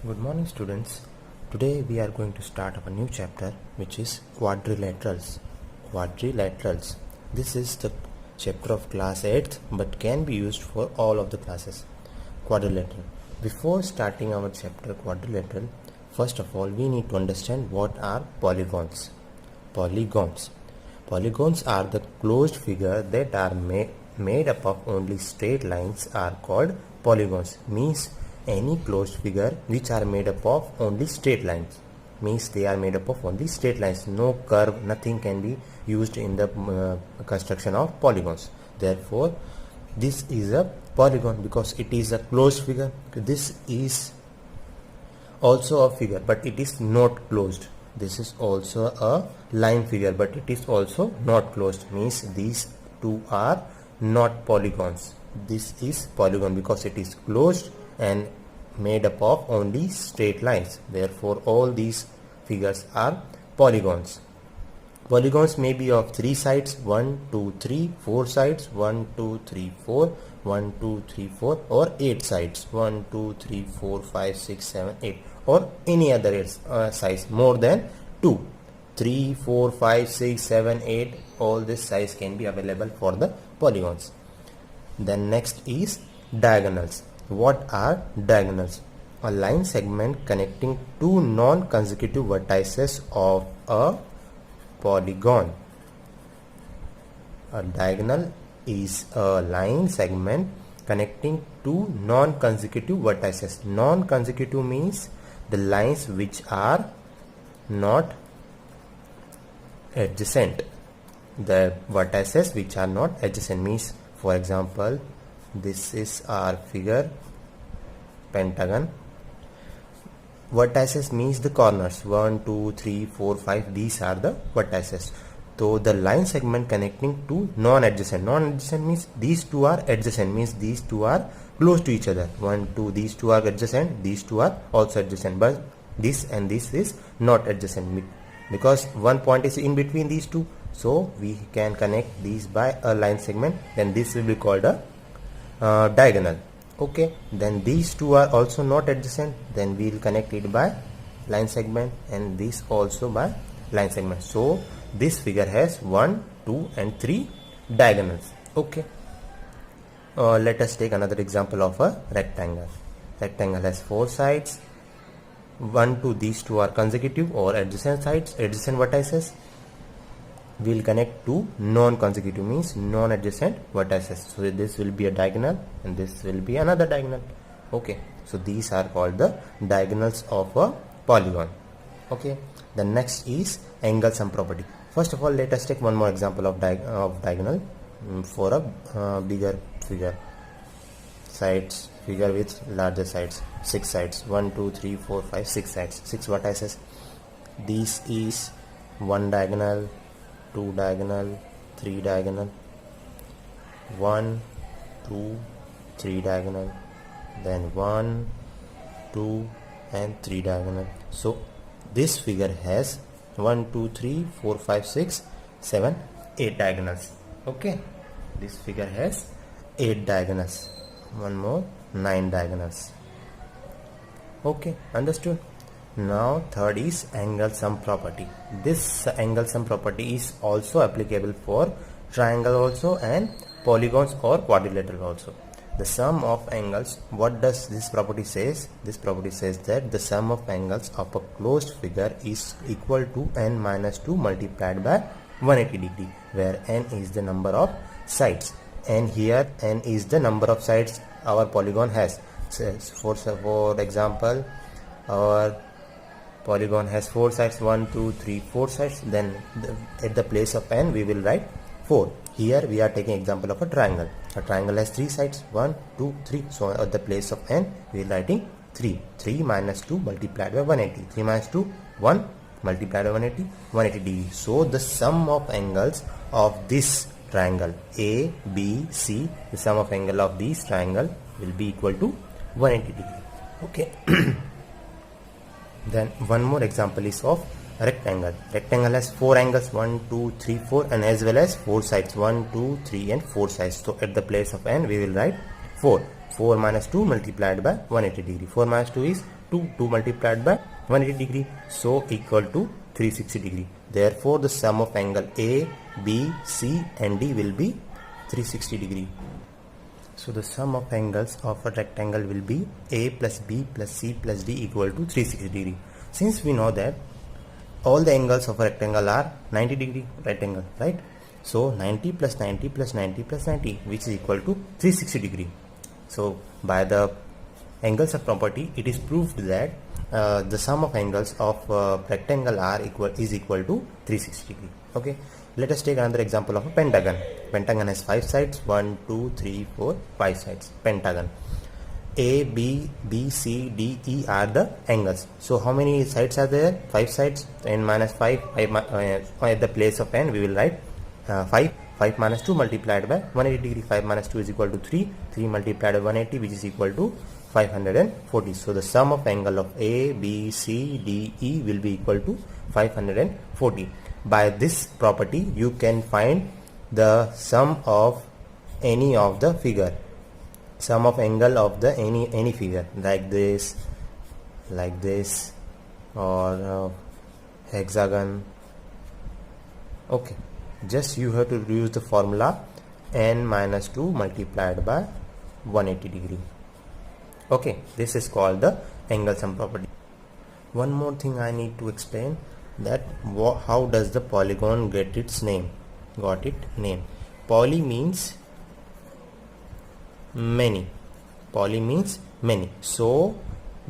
Good morning, students. Today we are going to start a new chapter which is quadrilaterals. Quadrilaterals. This is the chapter of class 8th but can be used for all of the classes. Quadrilateral. Before starting our chapter quadrilateral, first of all we need to understand what are polygons. Polygons. Polygons are the closed figure that are made up of only straight lines are called polygons. Means any closed figure which are made up of only straight lines, means they are made up of only straight lines, no curve, nothing can be used in the construction of polygons. Therefore this is a polygon because it is a closed figure. This is also a figure but it is not closed. This is also a line figure but it is also not closed, means these two are not polygons. This is polygon because it is closed and made up of only straight lines. Therefore all these figures are polygons. Polygons may be of 3 sides, 1 2 3, 4 sides, 1 2 3 4, 1 2 3 4, or 8 sides, 1 2 3 4 5 6 7 8, or any other size more than 2, 3 4 5 6 7 8. All this size can be available for the polygons. Then next is diagonals. What are diagonals? A line segment connecting two non-consecutive vertices of a polygon. A diagonal is a line segment connecting two non-consecutive vertices. Non-consecutive means the lines which are not adjacent. The vertices which are not adjacent means, for example, this is our figure pentagon. Vertices means the corners, 1 2 3 4 5, these are the vertices. So the line segment connecting two non-adjacent. Non-adjacent means these two are adjacent, means these two are close to each other. 1 2, these two are adjacent, these two are also adjacent, but this and this is not adjacent because one point is in between these two. So we can connect these by a line segment, then this will be called a diagonal. Okay, then these two are also not adjacent, then we will connect it by line segment, and this also by line segment. So this figure has 1 2 and 3 diagonals. Okay, let us take another example of a rectangle. Rectangle has 4 sides, 1 2, these two are consecutive or adjacent sides, adjacent vertices. We will connect two non-consecutive means non-adjacent vertices. So this will be a diagonal and this will be another diagonal. Okay, so these are called the diagonals of a polygon. Okay, the next is angle sum property. First of all, let us take one more example of diagonal for a bigger figure. Sides, figure with larger sides, 6 sides, 1 2 3 4 5 6 sides, 6 vertices. This is one diagonal, 2 diagonal, 3 diagonal, 1 2 3 diagonal, then 1 2 and 3 diagonal. So this figure has 1 2 3 4 5 6 7 8 diagonals. Okay, this figure has 8 diagonals. One more, 9 diagonals. Okay, understood. Now third is angle sum property. This angle sum property is also applicable for triangle also and polygons or quadrilateral also. The sum of angles, what does this property says? This property says that the sum of angles of a closed figure is equal to n minus 2 multiplied by 180 degree, where n is the number of sides, and here n is the number of sides our polygon has. For example, our polygon has 4 sides, 1 2 3 4 sides, then at the place of n we will write 4. Here we are taking example of a triangle. A triangle has 3 sides, 1 2 3, so at the place of n we are writing 3. 3 minus 2 multiplied by 180, 3 minus 2 1 multiplied by 180 degree. So the sum of angles of this triangle A B C, the sum of angle of this triangle will be equal to 180 degree. Okay. Then one more example is of rectangle. Rectangle has 4 angles, 1 2 3 4, and as well as 4 sides, 1 2 3 and 4 sides. So at the place of n we will write 4. 4 minus 2 multiplied by 180 degree. 4 minus 2 is 2 multiplied by 180 degree, so equal to 360 degree. Therefore the sum of angle A, B, C and D will be 360 degree. So the sum of angles of a rectangle will be A plus B plus C plus D equal to 360 degree. Since we know that all the angles of a rectangle are 90 degree right angle, right? So 90 plus 90 plus 90 plus 90, which is equal to 360 degree. So by the angles of property, it is proved that the sum of angles of rectangle is equal to 360 degree. Okay, let us take another example of a pentagon. Pentagon has 5 sides, 1, 2, 3, 4, 5 sides. Pentagon. A, B, B, C, D, E are the angles. So how many sides are there? 5 sides. N minus 5. At the place of n, we will write 5. 5 minus 2 multiplied by 180 degree. 5 minus 2 is equal to 3. 3 multiplied by 180, which is equal to 540. So the sum of angle of A, B, C, D, E will be equal to 540. By this property, you can find the sum of any of the figure. Sum of angle of the any figure, like this, or hexagon. Okay, just you have to use the formula n minus 2 multiplied by 180 degree. Okay, this is called the angle sum property. One more thing I need to explain, that how does the polygon get its name? Poly means many. Poly means many. So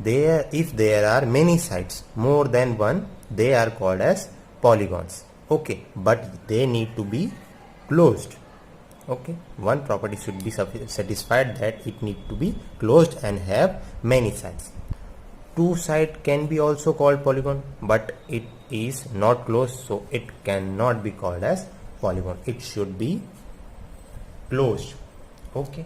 if there are many sides, more than one, they are called as polygons. Okay, but they need to be closed. Okay, one property should be satisfied, that it need to be closed and have many sides. Two side can be also called polygon, but it is not closed, so it cannot be called as polygon. It should be closed. Okay.